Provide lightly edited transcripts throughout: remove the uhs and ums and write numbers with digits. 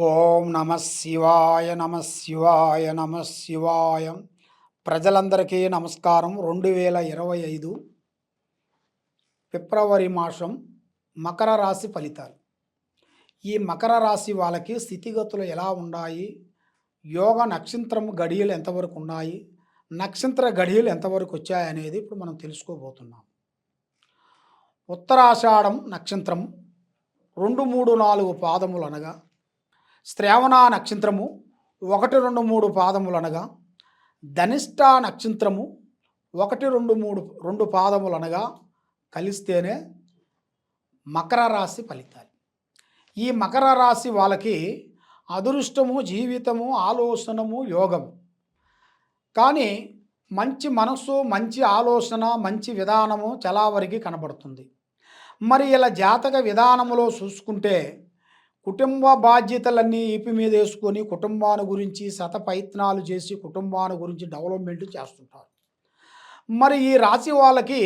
ఓం నమ శివాయ నమ శివాయ నమ శివాయ. ప్రజలందరికీ నమస్కారం. 2025 ఫిబ్రవరి మాసం మకర రాశి ఫలితాలు. ఈ మకర రాశి వాళ్ళకి స్థితిగతులు ఎలా ఉన్నాయి, యోగ నక్షత్రం గడియలు ఎంతవరకు ఉన్నాయి, నక్షత్ర గడియలు ఎంతవరకు వచ్చాయనేది ఇప్పుడు మనం తెలుసుకోబోతున్నాం. ఉత్తరాషాఢం నక్షత్రం 2, 3, 4 పాదములు అనగా, శ్రావణ నక్షత్రము 1, 2, 3 పాదములు అనగా, ధనిష్ట నక్షత్రము 1, 2, 3 పాదములు అనగా కలిస్తేనే మకర రాశి ఫలితాలు. ఈ మకర రాశి వాళ్ళకి అదృష్టము, జీవితము, ఆలోచనము, యోగము. కానీ మంచి మనస్సు, మంచి ఆలోచన, మంచి విధానము చాలా వరకు కనబడుతుంది. మరి ఇలా జాతక విధానములో చూసుకుంటే కుటుంబ బాధ్యతలన్నీ ఈపి మీద వేసుకొని కుటుంబాన్ని గురించి శతప్రయత్నాలు చేసి కుటుంబాన్ని గురించి డెవలప్మెంట్ చేస్తుంటారు. మరి ఈ రాశి వాళ్ళకి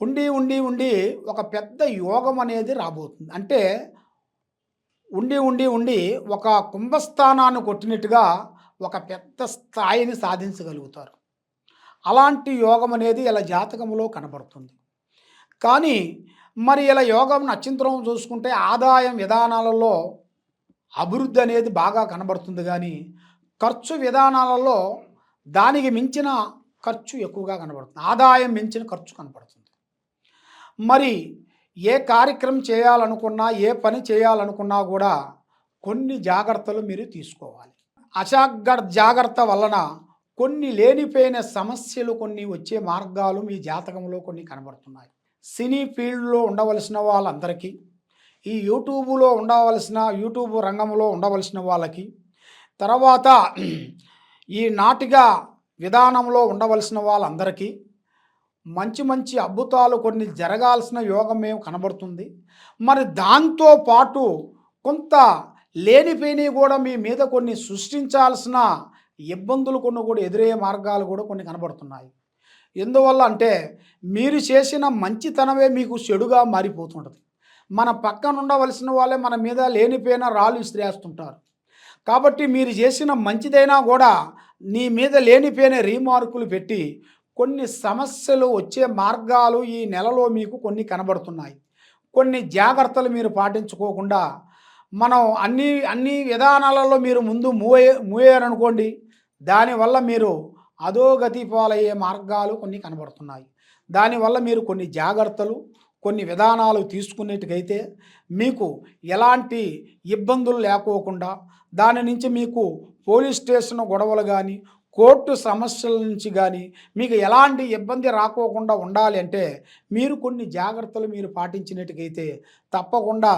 ఉండి ఉండి ఉండి ఒక పెద్ద యోగం అనేది రాబోతుంది. అంటే ఉండి ఉండి ఉండి ఒక కుంభస్థానాన్ని కొట్టినట్టుగా ఒక పెద్ద స్థాయిని సాధించగలుగుతారు. అలాంటి యోగం అనేది ఇలా జాతకంలో కనబడుతుంది. కానీ మరి ఇలా యోగం నక్షత్రం చూసుకుంటే ఆదాయం విధానాలలో అభివృద్ధి అనేది బాగా కనబడుతుంది. కానీ ఖర్చు విధానాలలో దానికి మించిన ఖర్చు ఎక్కువగా కనబడుతుంది. ఆదాయం మించిన ఖర్చు కనబడుతుంది. మరి ఏ కార్యక్రమం చేయాలనుకున్నా, ఏ పని చేయాలనుకున్నా కూడా కొన్ని జాగ్రత్తలు మీరు తీసుకోవాలి. జాగ్రత్త వలన కొన్ని లేనిపోయిన సమస్యలు కొన్ని వచ్చే మార్గాలు మీ జాతకంలో కొన్ని కనబడుతున్నాయి. సినీ ఫీల్డ్లో ఉండవలసిన వాళ్ళందరికీ, ఈ యూట్యూబ్ రంగంలో ఉండవలసిన వాళ్ళకి, తర్వాత ఈ నాటిక విధానంలో ఉండవలసిన వాళ్ళందరికీ మంచి మంచి అద్భుతాలు కొన్ని జరగాల్సిన యోగం ఏం కనబడుతుంది. మరి దాంతో పాటు కొంత లేనిపోయినవి కూడా మీ మీద కొన్ని సృష్టించాల్సిన ఇబ్బందులు కొన్ని కూడా ఎదురయ్యే మార్గాలు కూడా కొన్ని కనబడుతున్నాయి. ఎందువల్ల అంటే మీరు చేసిన మంచితనమే మీకు చెడుగా మారిపోతుంటుంది. మన పక్కన ఉండవలసిన వాళ్ళే మన మీద లేనిపోయిన రాళ్ళు విసిరేస్తుంటారు. కాబట్టి మీరు చేసిన మంచిదైనా కూడా నీ మీద లేనిపోయిన రీమార్కులు పెట్టి కొన్ని సమస్యలు వచ్చే మార్గాలు ఈ నెలలో మీకు కొన్ని కనబడుతున్నాయి. కొన్ని జాగ్రత్తలు మీరు పాటించుకోకుండా మనం అన్ని విధానాలలో మీరు ముందు మూవ్ అయ్యారనుకోండి, దానివల్ల మీరు అధోగతి పాలయ్యే మార్గాలు కొన్ని కనబడుతున్నాయి. దానివల్ల మీరు కొన్ని జాగ్రత్తలు, కొన్ని విధానాలు తీసుకునేట్టుకైతే మీకు ఎలాంటి ఇబ్బందులు లేకోకుండా, దాని నుంచి మీకు పోలీస్ స్టేషన్ గొడవలు కానీ, కోర్టు సమస్యల నుంచి కానీ మీకు ఎలాంటి ఇబ్బంది రాకోకుండా ఉండాలి అంటే మీరు కొన్ని జాగ్రత్తలు మీరు పాటించినట్టుకైతే తప్పకుండా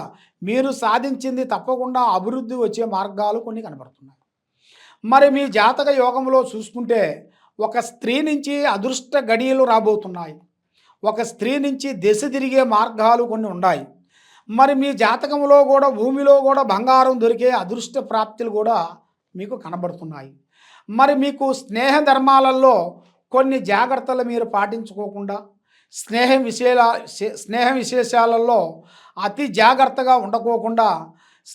మీరు సాధించింది తప్పకుండా అభివృద్ధి వచ్చే మార్గాలు కొన్ని కనబడుతున్నాయి. మరి మీ జాతక యోగంలో చూసుకుంటే ఒక స్త్రీ నుంచి అదృష్ట గడియలు రాబోతున్నాయి. ఒక స్త్రీ నుంచి దిశ తిరిగే మార్గాలు కొన్ని ఉన్నాయి. మరి మీ జాతకంలో కూడా భూమిలో కూడా బంగారం దొరికే అదృష్ట ప్రాప్తులు కూడా మీకు కనబడుతున్నాయి. మరి మీకు స్నేహ ధర్మాలలో కొన్ని జాగ్రత్తలు మీరు పాటించుకోకుండా స్నేహ విశేషాలలో అతి జాగ్రత్తగా ఉండకోకుండా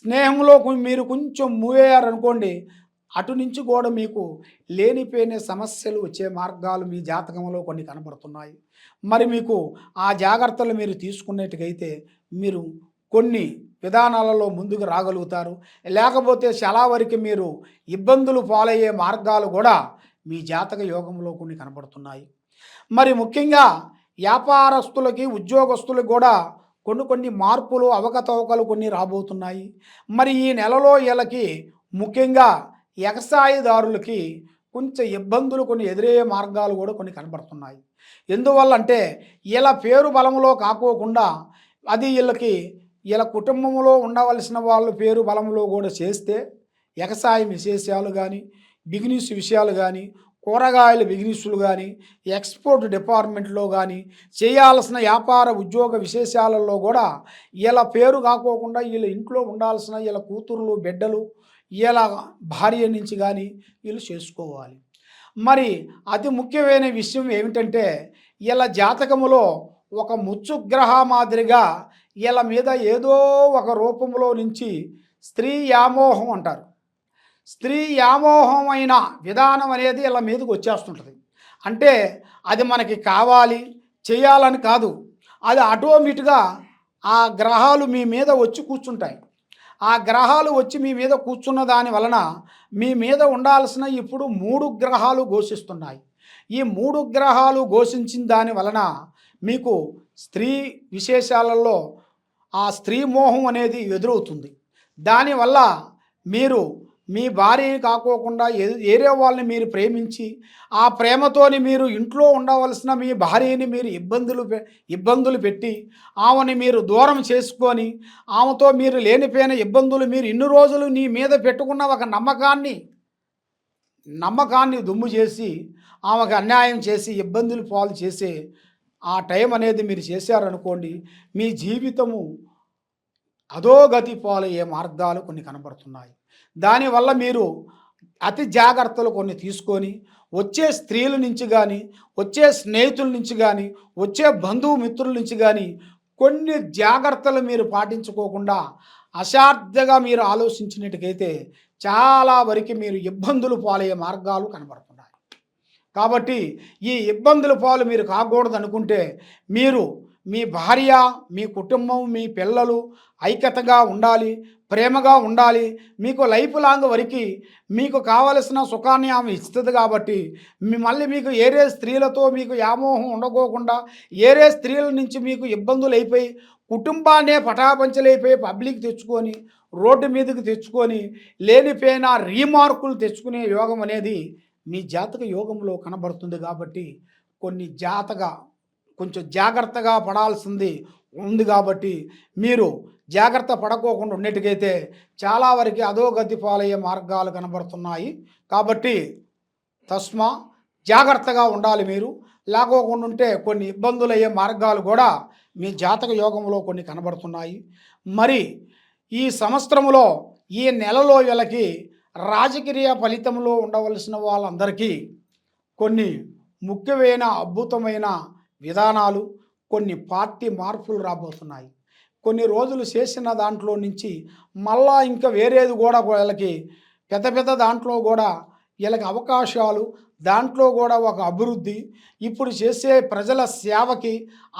స్నేహంలో మీరు కొంచెం మూవ్ అయ్యారనుకోండి, అటు నుంచి కూడా మీకు లేనిపోయిన సమస్యలు వచ్చే మార్గాలు మీ జాతకంలో కొన్ని కనబడుతున్నాయి. మరి మీకు ఆ జాగ్రత్తలు మీరు తీసుకున్నట్టుకైతే మీరు కొన్ని విధానాలలో ముందుకు రాగలుగుతారు. లేకపోతే చాలా వరకు మీరు ఇబ్బందులు పాలయ్యే మార్గాలు కూడా మీ జాతక యోగంలో కొన్ని కనబడుతున్నాయి. మరి ముఖ్యంగా వ్యాపారస్తులకి, ఉద్యోగస్తులకు కూడా కొన్ని మార్పులు, అవకతవకలు కొన్ని రాబోతున్నాయి. మరి ఈ నెలలో వీళ్ళకి ముఖ్యంగా వ్యవసాయదారులకి కొంచెం ఇబ్బందులు కొన్ని ఎదురయ్యే మార్గాలు కూడా కొన్ని కనబడుతున్నాయి. ఎందువల్ల అంటే వీళ్ళ పేరు బలంలో కాకోకుండా అది వీళ్ళ కుటుంబంలో ఉండవలసిన వాళ్ళ పేరు బలంలో కూడా చేస్తే వ్యవసాయం విశేషాలు కానీ, బిజినెస్ విషయాలు కానీ, కూరగాయల బిజినెస్లు కానీ, ఎక్స్పోర్ట్ డిపార్ట్మెంట్లో కానీ చేయాల్సిన వ్యాపార ఉద్యోగ విశేషాలలో కూడా వీళ్ళ పేరు కాకోకుండా వీళ్ళ ఇంట్లో ఉండాల్సిన వీళ్ళ కూతుర్లు, బిడ్డలు, వీళ్ళ భార్య నుంచి కానీ వీళ్ళు చేసుకోవాలి. మరి అతి ముఖ్యమైన విషయం ఏమిటంటే వీళ్ళ జాతకములో ఒక ముచ్చుగ్రహ మాదిరిగా వీళ్ళ మీద ఏదో ఒక రూపంలో నుంచి స్త్రీ వ్యామోహం అంటారు. స్త్రీ వ్యామోహమైన విధానం అనేది ఇలా మీదకి వచ్చేస్తుంటుంది. అంటే అది మనకి కావాలి, చేయాలని కాదు. అది ఆటోమేటిక్‌గా ఆ గ్రహాలు మీ మీద వచ్చి కూర్చుంటాయి. ఆ గ్రహాలు వచ్చి మీ మీద కూర్చున్న దాని వలన మీ మీద ఉండాల్సిన ఇప్పుడు 3 గ్రహాలు ఘోషిస్తున్నాయి. ఈ 3 గ్రహాలు ఘోషించిన దాని వలన మీకు స్త్రీ విశేషాలలో ఆ స్త్రీ మోహం అనేది ఎదురవుతుంది. దానివల్ల మీరు మీ భార్యని కాకోకుండా వేరే వాళ్ళని మీరు ప్రేమించి ఆ ప్రేమతోని మీరు ఇంట్లో ఉండవలసిన మీ భార్యని మీరు ఇబ్బందులు పెట్టి ఆమెని మీరు దూరం చేసుకొని ఆమెతో మీరు లేనిపోయిన ఇబ్బందులు మీరు ఇన్ని రోజులు నీ మీద పెట్టుకున్న ఒక నమ్మకాన్ని దుమ్ము చేసి ఆమెకు అన్యాయం చేసి ఇబ్బందులు పాలు చేసే ఆ టైం అనేది మీరు చేశారనుకోండి, మీ జీవితము అధోగతి పాలయ్యే మార్గాలు కొన్ని కనబడుతున్నాయి. దానివల్ల మీరు అతి జాగ్రత్తలు కొన్ని తీసుకొని వచ్చే స్త్రీల నుంచి కానీ, వచ్చే స్నేహితుల నుంచి కానీ, వచ్చే బంధుమిత్రుల నుంచి కానీ కొన్ని జాగ్రత్తలు మీరు పాటించుకోకుండా అశార్థగా మీరు ఆలోచించినట్టుకైతే చాలా వరకు మీరు ఇబ్బందులు పాలయ్యే మార్గాలు కనబడుతున్నాయి. కాబట్టి ఈ ఇబ్బందుల పాలు మీరు కాకూడదు అనుకుంటే మీరు మీ భార్య, మీ కుటుంబం, మీ పిల్లలు ఐక్యతగా ఉండాలి, ప్రేమగా ఉండాలి. మీకు లైఫ్ లాంగ్ వరకు మీకు కావలసిన సుఖాన్ని ఆమె ఇస్తుంది. కాబట్టి మళ్ళీ మీకు ఏరే స్త్రీలతో మీకు వ్యామోహం ఉండకోకుండా ఏరే స్త్రీల నుంచి మీకు ఇబ్బందులు అయిపోయి కుటుంబాన్నే పటాపంచలైపోయి పబ్లిక్ తెచ్చుకొని రోడ్డు మీదకి తెచ్చుకొని లేనిపోయిన రీమార్కులు తెచ్చుకునే యోగం అనేది మీ జాతక యోగంలో కనబడుతుంది. కాబట్టి కొంచెం జాగ్రత్తగా పడాల్సింది ఉంది. కాబట్టి మీరు జాగ్రత్త పడకోకుండా ఉన్నట్టుకైతే చాలా వరకు అధోగతి పాలయ్యే మార్గాలు కనబడుతున్నాయి. కాబట్టి జాగ్రత్తగా ఉండాలి. మీరు లేకోకుండా ఉంటే కొన్ని ఇబ్బందులు అయ్యే మార్గాలు కూడా మీ జాతక యోగంలో కొన్ని కనబడుతున్నాయి. మరి ఈ సంవత్సరంలో ఈ నెలలో వీళ్ళకి రాజకీయ ఫలితంలో ఉండవలసిన వాళ్ళందరికీ కొన్ని ముఖ్యమైన అద్భుతమైన విధానాలు, కొన్ని పార్టీ మార్పులు రాబోతున్నాయి. కొన్ని రోజులు చేసిన దాంట్లో నుంచి మళ్ళా ఇంకా వేరేది కూడా వీళ్ళకి పెద్ద దాంట్లో కూడా వీళ్ళకి అవకాశాలు, దాంట్లో కూడా ఒక అభివృద్ధి, ఇప్పుడు చేసే ప్రజల సేవకి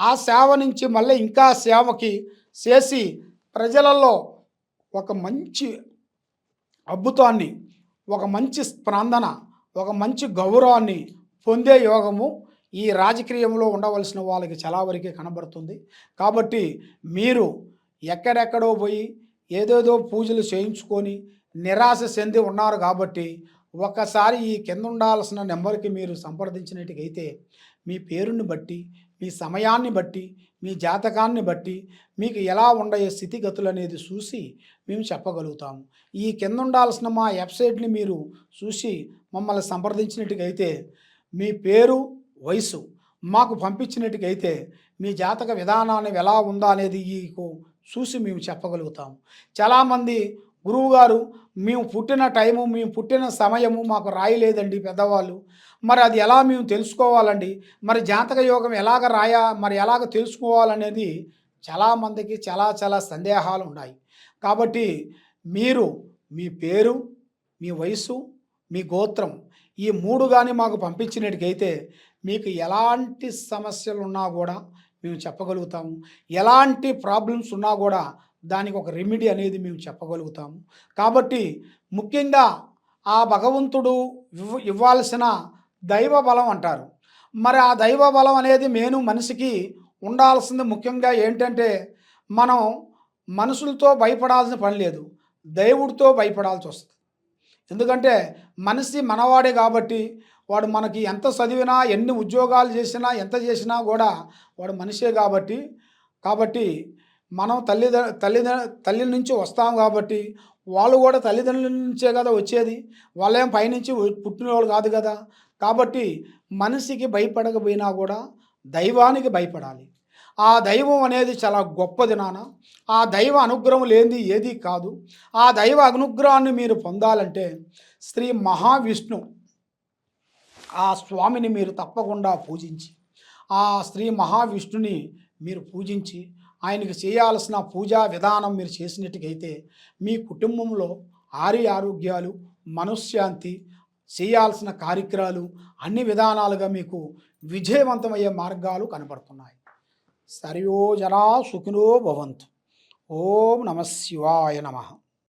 ఆ సేవ నుంచి మళ్ళీ ఇంకా సేవకి చేసి ప్రజలలో ఒక మంచి అద్భుతాన్ని, ఒక మంచి స్పందన, ఒక మంచి గౌరవాన్ని పొందే యోగము ఈ రాజకీయంలో ఉండవలసిన వాళ్ళకి చాలా వరకే కనబడుతుంది. కాబట్టి మీరు ఎక్కడెక్కడో పోయి ఏదేదో పూజలు చేయించుకొని నిరాశ చెంది ఉన్నారు. కాబట్టి ఒకసారి ఈ కింద ఉండాల్సిన నెంబర్కి మీరు సంప్రదించినట్టుకైతే మీ పేరుని బట్టి, మీ సమయాన్ని బట్టి, మీ జాతకాన్ని బట్టి మీకు ఎలా ఉండే స్థితిగతులు అనేది చూసి మేము చెప్పగలుగుతాము. ఈ కింద ఉండాల్సిన మా వెబ్సైట్ని మీరు చూసి మమ్మల్ని సంప్రదించినట్టుకైతే మీ పేరు, వయసు మాకు పంపించినట్టుకైతే మీ జాతక విధానాన్ని ఎలా ఉందా అనేది చూసి మేము చెప్పగలుగుతాము. చాలామంది గురువుగారు మేము పుట్టిన టైము, మేము పుట్టిన సమయము మాకు రాయలేదండి పెద్దవాళ్ళు, మరి అది ఎలా మేము తెలుసుకోవాలండి, మరి జాతక యోగం ఎలాగ తెలుసుకోవాలనేది చాలామందికి చాలా సందేహాలు ఉన్నాయి. కాబట్టి మీరు మీ పేరు, మీ వయసు, మీ గోత్రం ఈ 3 కానీ మాకు పంపించినట్టుకైతే మీకు ఎలాంటి సమస్యలు ఉన్నా కూడా మేము చెప్పగలుగుతాము. ఎలాంటి ప్రాబ్లమ్స్ ఉన్నా కూడా దానికి ఒక రెమెడీ అనేది మేము చెప్పగలుగుతాము. కాబట్టి ముఖ్యంగా ఆ భగవంతుడు ఇవ్వాల్సిన దైవ బలం అంటారు. మరి ఆ దైవ బలం అనేది మనిషికి ఉండాల్సింది ముఖ్యంగా ఏంటంటే మనం మనుషులతో భయపడాల్సిన పని లేదు, దేవుడితో భయపడాల్సి వస్తుంది. ఎందుకంటే మనిషి మనవాడే కాబట్టి వాడు మనకి ఎంత చదివినా, ఎన్ని ఉద్యోగాలు చేసినా, ఎంత చేసినా కూడా వాడు మనిషే. కాబట్టి మనం తల్లి నుంచి వస్తాం. కాబట్టి వాళ్ళు కూడా తల్లిదండ్రుల నుంచే కదా వచ్చేది, వాళ్ళేం పైనుంచి పుట్టిన వాళ్ళు కాదు కదా. కాబట్టి మనిషికి భయపడకపోయినా కూడా దైవానికి భయపడాలి. ఆ దైవం అనేది చాలా గొప్పది నాన్న. ఆ దైవ అనుగ్రహం లేనిది ఏది కాదు. ఆ దైవ అనుగ్రహాన్ని మీరు పొందాలంటే శ్రీ మహావిష్ణు ఆ స్వామిని మీరు తప్పకుండా పూజించి, ఆ శ్రీ మహావిష్ణుని మీరు పూజించి ఆయనకి చేయాల్సిన పూజా విధానం మీరు చేసినట్టుగైతే మీ కుటుంబంలో ఆరోగ్యాలు, మనశ్శాంతి, చేయాల్సిన కార్యక్రమాలు అన్ని విధానాలుగా మీకు విజయవంతమయ్యే మార్గాలు కనపడుతున్నాయి. సర్వో జనా సుఖినో భవంతు. ఓం నమ శివాయ నమః.